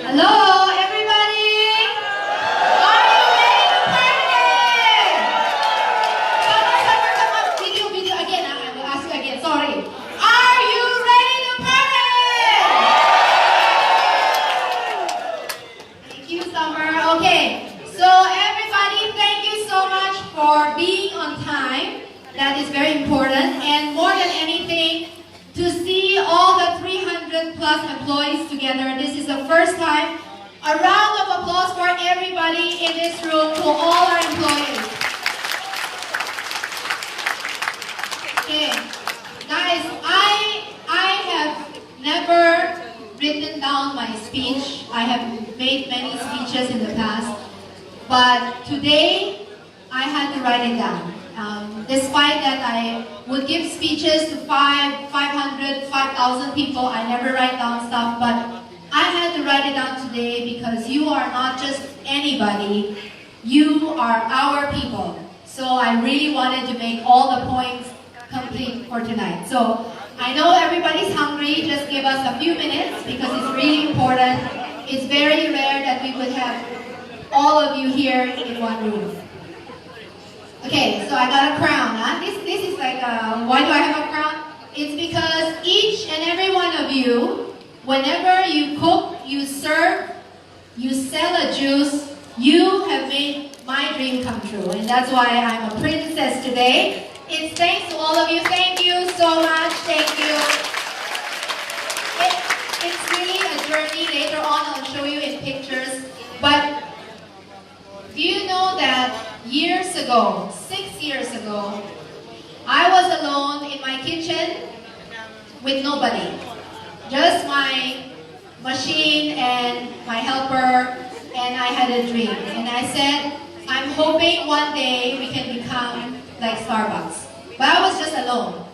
Hello, everybody! Are you ready to party? Come on, video, again, I will ask you again, sorry. Are you ready to party? Thank you, Summer. Okay, so everybody, thank you so much for being on time. That is very important, and more than anything, to see all the 300 plus employees together. This is the first time. A round of applause for everybody in this room, to all our employees. Okay, guys, I have never written down my speech. I have made many speeches in the past, but today I had to write it down. Despite that I would give speeches to 500, 5,000 people, I never write down stuff, but I had to write it down today because you are not just anybody, you are our people. So I really wanted to make all the points complete for tonight. So I know everybody's hungry, just give us a few minutes because it's really important. It's very rare that we would have all of you here in one room. Okay, so I got a crown. Huh? This is like, why do I have a crown? It's because each and every one of you, whenever you cook, you serve, you sell a juice, you have made my dream come true. And that's why I'm a princess today. It's thanks to all of you. Thank you so much. Thank you. It's really a journey. Later on, I'll show you in pictures. But do you know that years ago, 6 years ago, I was alone in my kitchen with nobody. Just my machine and my helper, and I had a dream. And I said, I'm hoping one day we can become like Starbucks. But I was just alone.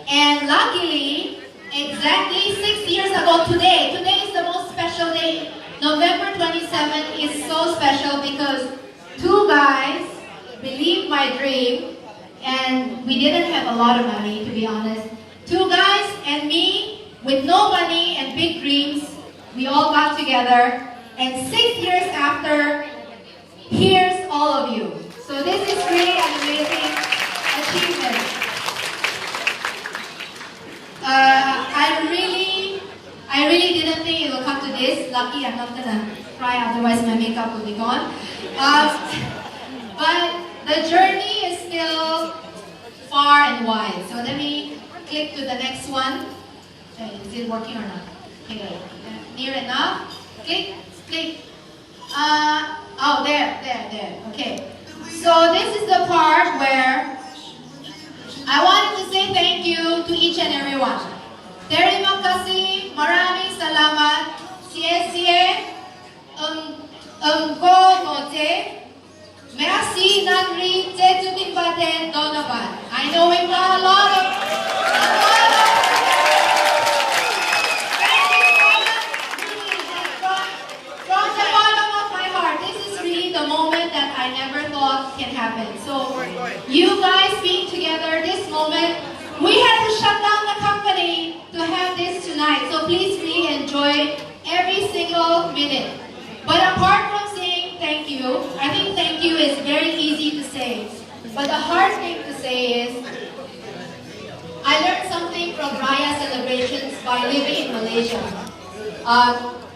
And luckily, exactly 6 years ago today is the most special day. November 27th is so special because two guys believed my dream, and we didn't have a lot of money, to be honest. Two guys and me, with no money and big dreams, we all got together, and 6 years after, here's all of you. So this is really an amazing achievement. I really didn't think it would come to this. Lucky I'm not gonna cry, otherwise my makeup will be gone. But the journey is still far and wide. So let me click to the next one. Is it working or not? Okay, near enough. Click, click. Oh, there. Okay. So this is the part where I wanted to say thank you to each and every one. Terima kasih, maraming salamat, siye, gote. Merci, Nandri, Tetutin Baten, Donovan. I know we've got a lot of from the bottom of my heart, this is really the moment that I never thought can happen. So, you guys being together, this moment, we had to shut down the company to have this tonight. So please really enjoy every single minute. But apart from saying thank you, I think thank you is very easy to say. But the hard thing to say is, I learned something from Raya celebrations by living in Malaysia.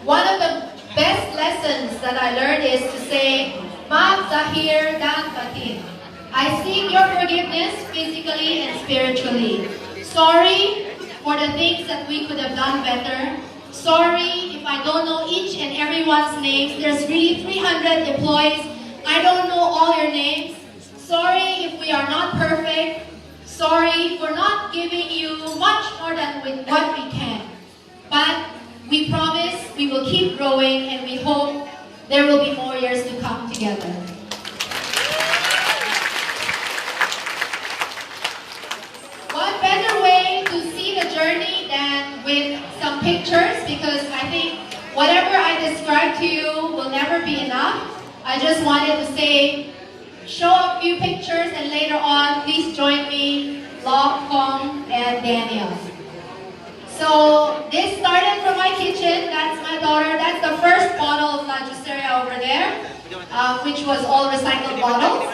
One of the best lessons that I learned is to say, Maaf Zahir dan Batin. I seek your forgiveness physically and spiritually. Sorry for the things that we could have done better. Sorry if I don't know each and everyone's names. There's really 300 employees. I don't know all your names. Sorry if we are not perfect. Sorry for not giving you much more than what we can. But we promise we will keep growing, and we hope there will be more years to come together. What better way to see the journey than with some pictures, because I think whatever I described to you will never be enough. I just wanted to say, show a few pictures, and later on, please join me, Lok, Kong, and Daniel. So this started from my kitchen. That's my daughter. That's the first pot. which was all recycled bottles.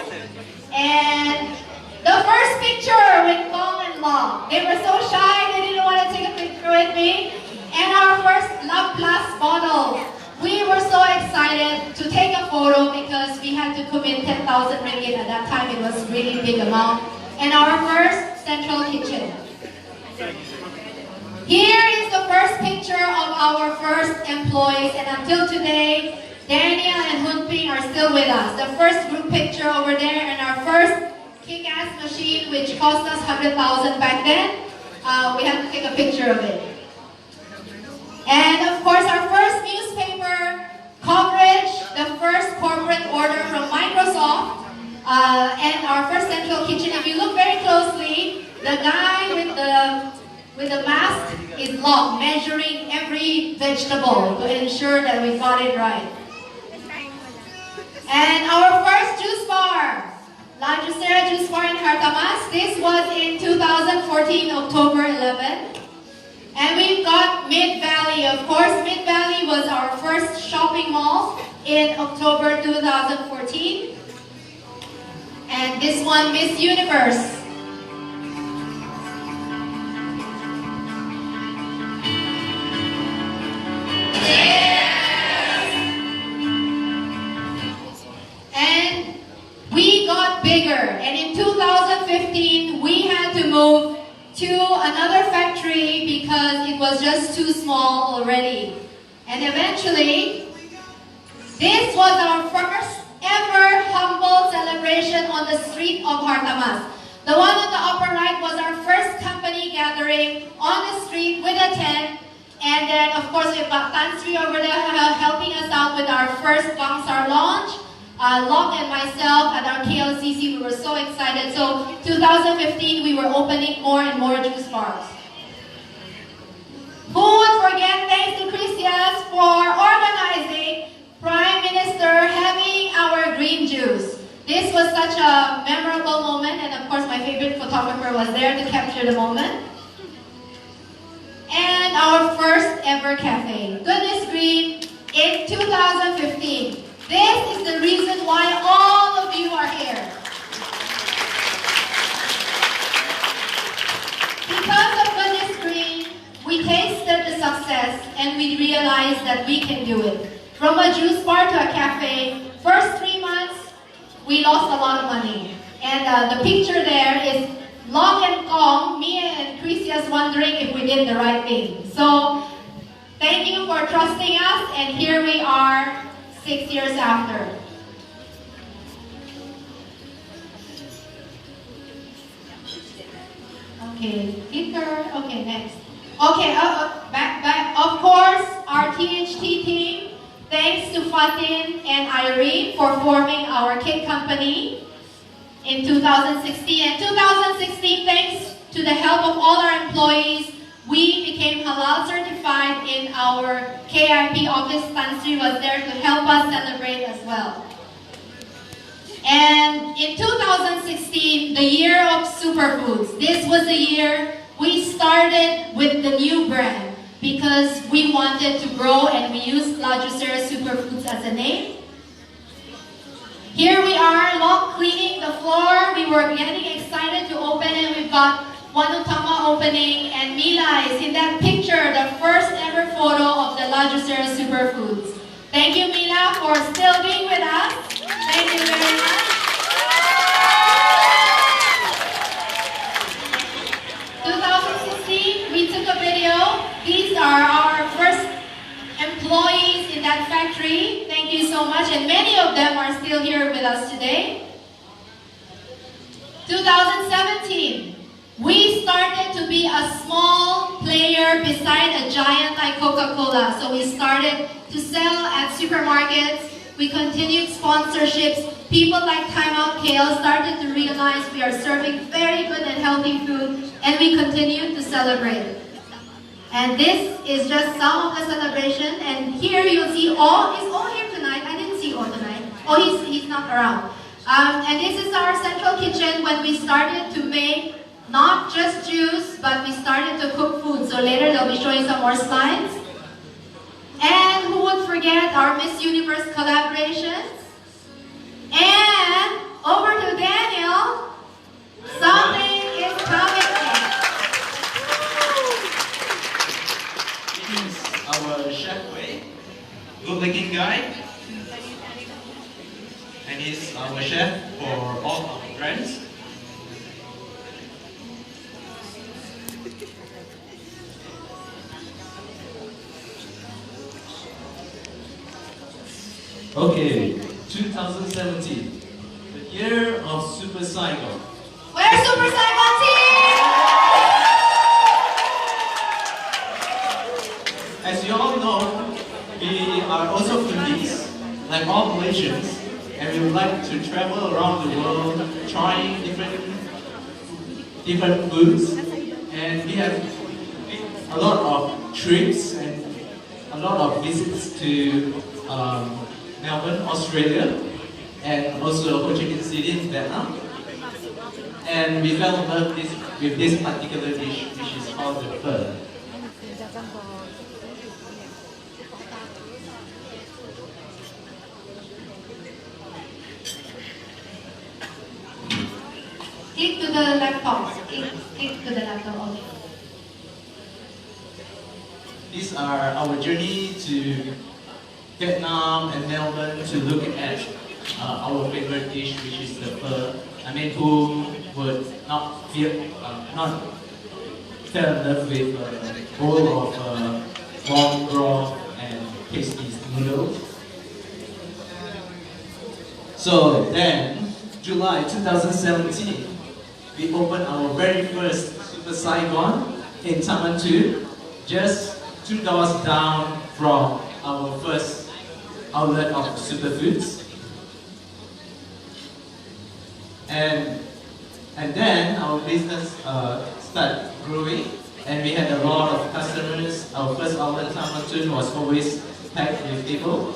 And the first picture with Kong and Long. They were so shy, they didn't want to take a picture with me. And our first Love Plus bottle. We were so excited to take a photo because we had to commit 10,000 ringgit. At that time, it was really big amount. And our first central kitchen. Here is the first picture of our first employees, and until today, Daniel and Hunping are still with us. The first group picture over there, and our first kick-ass machine, which cost us 100,000 back then. We had to take a picture of it. And of course, our first newspaper coverage, the first corporate order from Microsoft, and our first central kitchen. If you look very closely, the guy with the mask is locked, measuring every vegetable to ensure that we got it right. And our first juice bar, La Juiceria Juice Bar in Hartamas. This was in 2014, October 11. And we've got Mid-Valley. Of course, Mid-Valley was our first shopping mall in October 2014. And this one, Miss Universe. And we got bigger. And in 2015, we had to move to another factory because it was just too small already. And eventually, this was our first ever humble celebration on the street of Hartamas. The one on the upper right was our first company gathering on the street with a tent. And then, of course, we've got Tan Sri over there helping us out with our first Bangsar launch. Locke and myself at our KLCC, we were so excited. So 2015, we were opening more and more juice bars. Who would forget, thanks to Christias for organizing Prime Minister having our green juice. This was such a memorable moment, and of course my favorite photographer was there to capture the moment. And our first ever cafe, Goodness Green, in 2015. This is the reason why all of you are here. Because of Goodness Green, we tasted the success and we realized that we can do it. From a juice bar to a cafe, first 3 months, we lost a lot of money. And the picture there is Long and Kong, me and Christias wondering if we did the right thing. So, thank you for trusting us, and here we are 6 years after. Okay, Peter. Okay, next. Okay, back. Of course, our THT team, thanks to Fatin and Irene for forming our kit company in 2016. And 2016, thanks to the help of all our employees, we became halal certified in our KIP office. Tan Sri was there to help us celebrate as well. And in 2016, the year of superfoods, this was the year we started with the new brand because we wanted to grow and we used La Juiceria Superfoods as a name. Here we are, Locke cleaning the floor. We were getting excited to open and we've got Wanutama opening, and Mila is in that picture, the first ever photo of the La Juiceria Superfoods. Thank you, Mila, for still being with us. Thank you very much. 2016, we took a video. These are our first employees in that factory. Thank you so much, and many of them are still here with us today. 2017. We started to be a small player beside a giant like Coca-Cola. So we started to sell at supermarkets. We continued sponsorships. People like Time Out KL started to realize we are serving very good and healthy food, and we continued to celebrate. And this is just some of the celebration. And here you'll see all. Is all here tonight? I didn't see all tonight. Oh, he's not around. And this is our central kitchen when we started to make not just juice, but we started to cook food. So later they'll be showing some more slides. And who would forget our Miss Universe collaborations? over to Daniel. Something is coming in. This is our chef Wei, good-looking guy. And he's our chef for all our brands. Okay, 2017, the year of Super Saigon. Where's Super Saigon team? As you all know, we are also foodies, like all Malaysians, and we would like to travel around the world, trying different foods, and we have a lot of trips and a lot of visits to Melbourne, Australia, and also Ho Chi Minh City in Vietnam. And we fell in love with this particular dish, which is called the pho. Click to the laptop. Click to the laptop. Okay. These are our journey to Vietnam and Melbourne to look at our favorite dish, which is the pho. I mean, who would not fell in love with a bowl of warm broth and tasty noodles. So then, July 2017, we opened our very first Super Saigon in Taman 2, just 2 doors down from our first outlet of superfoods. And then our business started growing, and we had a lot of customers. Our first outlet, Taman 2, was always packed with people.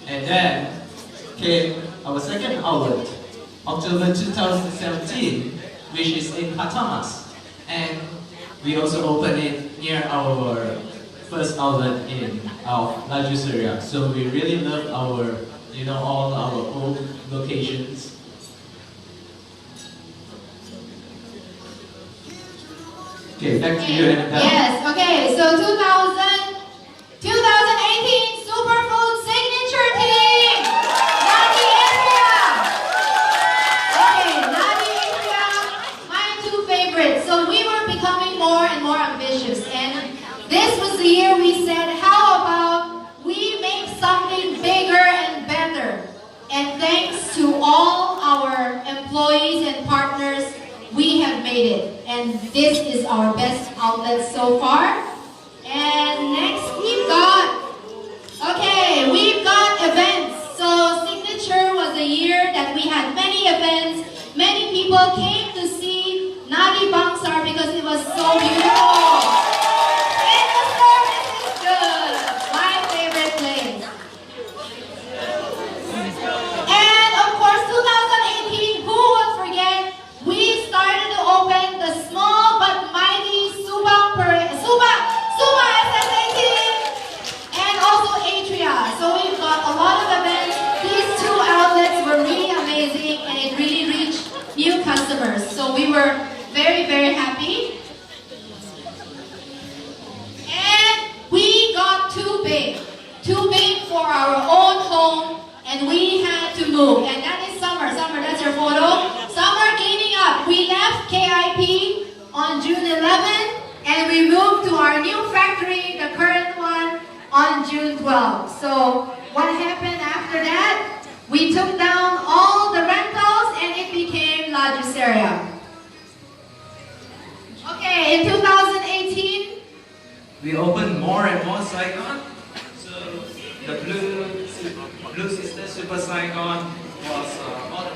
And then came our second outlet, October 2017, which is in Katamas. And we also opened it near our first outlet in La Juiceria. So we really love our, all our old locations. Okay, back to you, Anabelle. Yes, okay, so 2018 Superfood Signature Team! Nadi Andrea! Okay, Nadi Andrea, my two favorites. So we were becoming more and more ambitious, and this was the year we said, how about we make something bigger and better? And thanks to all our employees and partners, we have made it. And this is our best outlet so far. And next we've got events. So Signature was a year that we had many events. Many people came to see Nadi Bangsar because it was so beautiful. And the service is good. My favorite place. And of course, 2018, who would forget, we started to open the small but mighty Subang SSA team and also Atria. So we've got a lot of events. These two outlets were really amazing, and it really reached new customers. So we were very, very happy. And we got too big for our own home, and we had to move. And that is Summer. Summer, that's your photo. Summer cleaning up. We left KIP on June 11, and we moved to our new factory, the current one, on June 12. So what happened after that? We took down all the rentals, and it became La Juiceria. Okay, in 2018, we opened more and more Saigon. So the Blue Sister Super Saigon was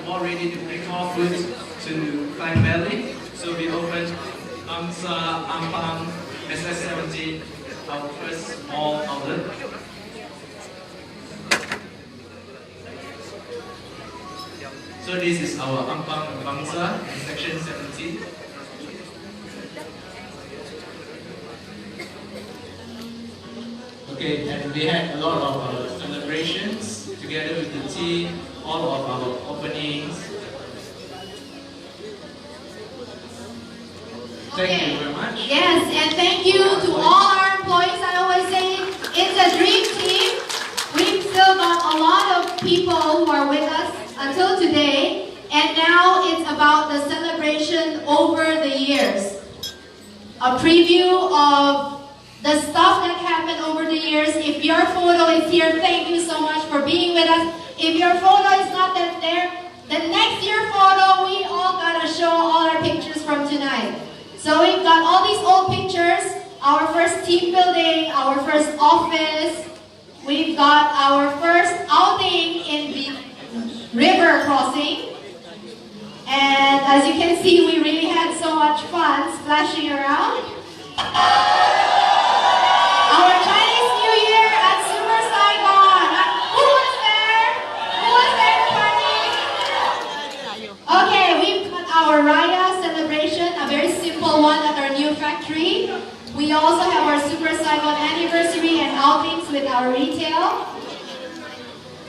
more ready to bring more foods to Klang Valley. So we opened Angsa, Ampang, SS17, our first small outlet. So this is our Ampang Bangsa in section 17. Okay, and we had a lot of celebrations together with the team, all of our openings. Thank you very much. Yes, and thank you to all our employees. I always say it's a dream team. We've still got a lot of people who are with us until today. And now it's about the celebration over the years. A preview of the stuff that happened over the years. If your photo is here, thank you so much for being with us. If your photo is not that there, the next year photo, we all gotta show all our pictures from tonight. So we've got all these old pictures, our first team building, our first office. We've got our first outing in the river crossing. And as you can see, we really had so much fun splashing around. Our Chinese New Year at Super Saigon. Who was there? Who was there partying? Okay, we've got our Raya celebration, a very simple one at our new factory. We also have our Super Saigon anniversary and outings with our retail.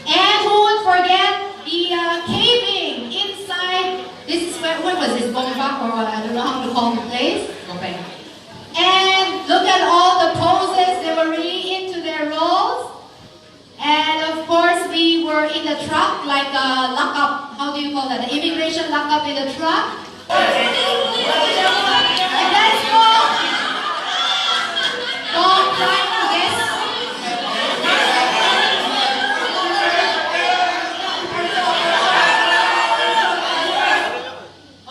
And who would forget the caving inside? This is where was this? Gongpak or what? I don't know how to call the place. Okay. And look at all the poses. They were really into their roles. And of course, we were in the truck, like a lockup. How do you call that? The immigration lockup in the truck. And let's go. Don't try to guess.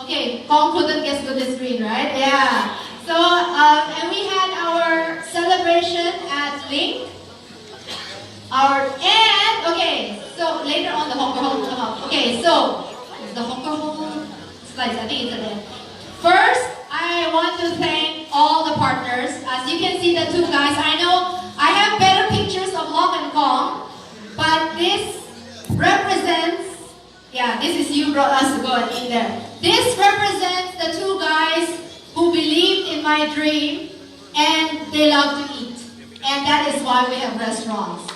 Okay, Kong couldn't guess with the screen, right? Yeah. So, and we had our celebration at Link. Okay, so later on the Hong Kong. Okay, so the Hong Kong slides, I think it's at the end. First, I want to thank all the partners. As you can see, the two guys, I know I have better pictures of Long and Kong, but this represents, yeah, this is you brought us to go and eat there. This represents the two guys who believed in my dream and they love to eat. And that is why we have restaurants.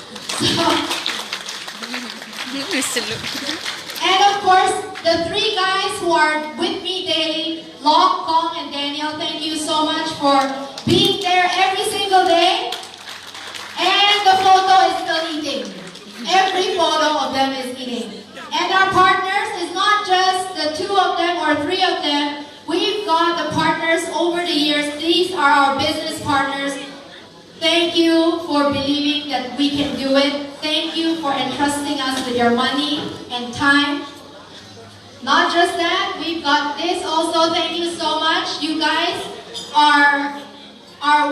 And of course, the three guys who are with me daily, Long, Kong, and Daniel, thank you so much for being there every single day. And the photo is still eating. Every photo of them is eating. And our partners is not just the two of them or three of them. We've got the partners over the years. These are our business partners. Thank you for believing that we can do it. Thank you for entrusting us with your money and time. Not just that, we've got this also. Thank you so much. You guys are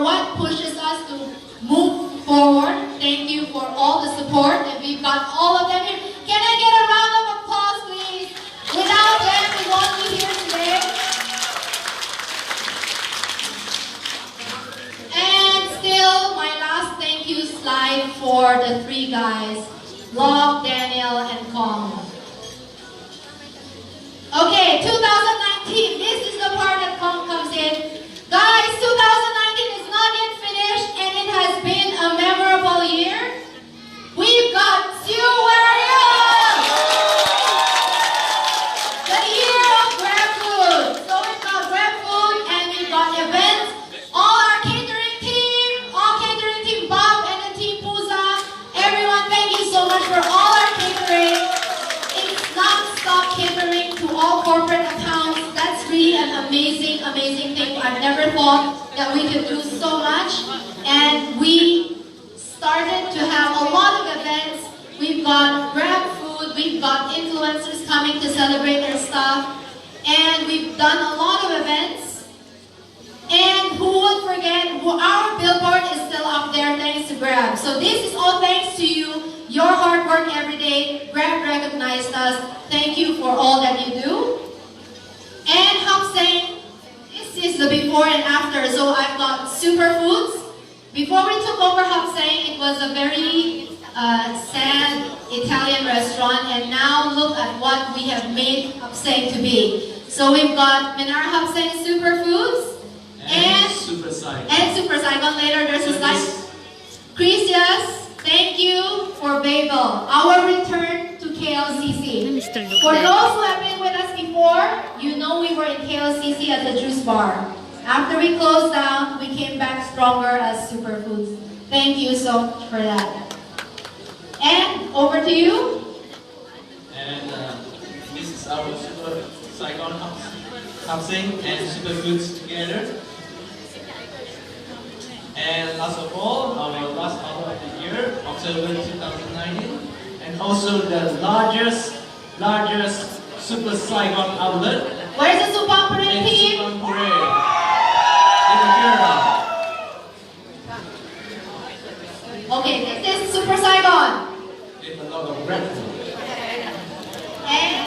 what pushes us to move forward. Thank you for all the support, and we've got all of them here. Can I get a round of applause, please? Without them, we won't be here today. And still, my last thank you slide for the three guys, Long, Daniel, and Kong. Okay, 2019, this is the part that Kong comes in. Guys, 2019 is not yet finished, and it has been a memorable year. We've got Juiceria! The year of Grab Food. So we've got Grab Food, and we've got events. All our catering team, Bob and the team Pusa, everyone, thank you so much for all our catering. It's non-stop catering to all corporate accounts. That's really an amazing, amazing thing. I've never thought that we could do so much. And we started to have a lot of events. We've got Grab Food, we've got influencers coming to celebrate their stuff. And we've done a lot of events. And who would forget, our billboard is still up there thanks to Grab. So this is all thanks to you, your hard work every day. Grab recognized us. Thank you for all that you do. And Hap Seng, this is the before and after. So I've got superfoods. Before we took over Hap Seng, it was a very sad Italian restaurant. And now look at what we have made Hap Seng to be. So we've got Menara Hap Seng Superfoods. And Super Saigon later, there's a slide. Chris Yes, thank you for Babel. Our return to KLCC. For those who have been with us before, you know we were in KLCC as a juice bar. After we closed down, we came back stronger as superfoods. Thank you so much for that. And over to you. And this is our Super Saigon housing and superfoods together. And last of all, our last hour of the year, October 2019, and also the largest Super Saigon outlet. Where's the Superfoods team? In Juiceria. Okay, this is Super Saigon. With a lot of breakfast. And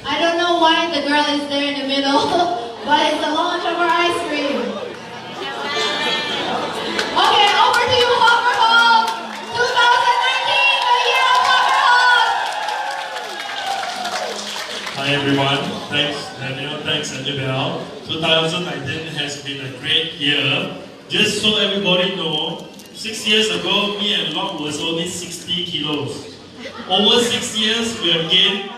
I don't know why the girl is there in the middle, but it's the launch of our ice cream. Okay, over to you, Hawker Hall. 2019, the year of Hawker Hall. Hi everyone, thanks Daniel, thanks Anabelle. 2019 has been a great year. Just so everybody know, 6 years ago, me and Locke was only 60 kilos. Over 6 years, we have gained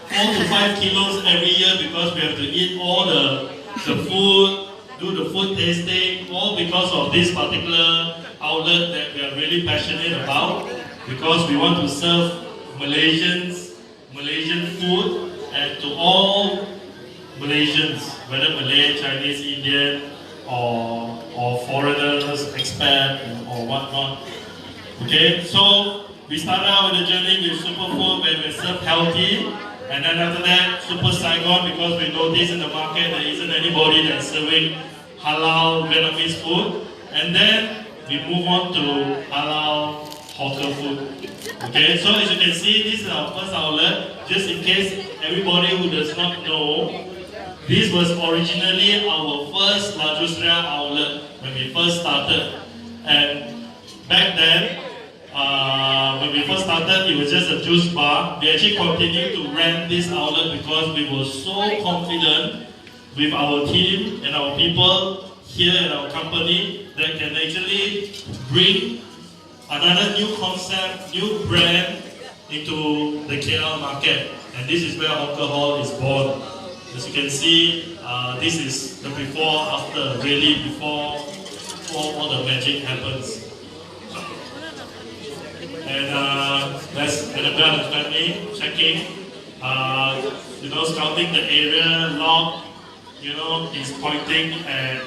4 to 5 kilos every year because we have to eat all the food, do the food tasting, all because of this particular outlet that we are really passionate about, because we want to serve Malaysian food and to all Malaysians, whether Malay, Chinese, Indian, or foreigners, expat, or whatnot. Okay, so we started out with the journey with superfood where we serve healthy, and then after that, Super Saigon, because we noticed in the market there isn't anybody that's serving halal Vietnamese food, and then we move on to halal hawker food. Okay, so as you can see, this is our first outlet. Just in case everybody who does not know, this was originally our first La Juiceria outlet when we first started. And back then, when we first started, it was just a juice bar. We actually continued to rent this outlet because we were so confident with our team and our people here at our company that can actually bring another new concept, new brand into the KL market. And this is where alcohol is born. As you can see, this is the before, after, really before all the magic happens. And that's Anabelle and family checking, scouting the area. Log, he's pointing at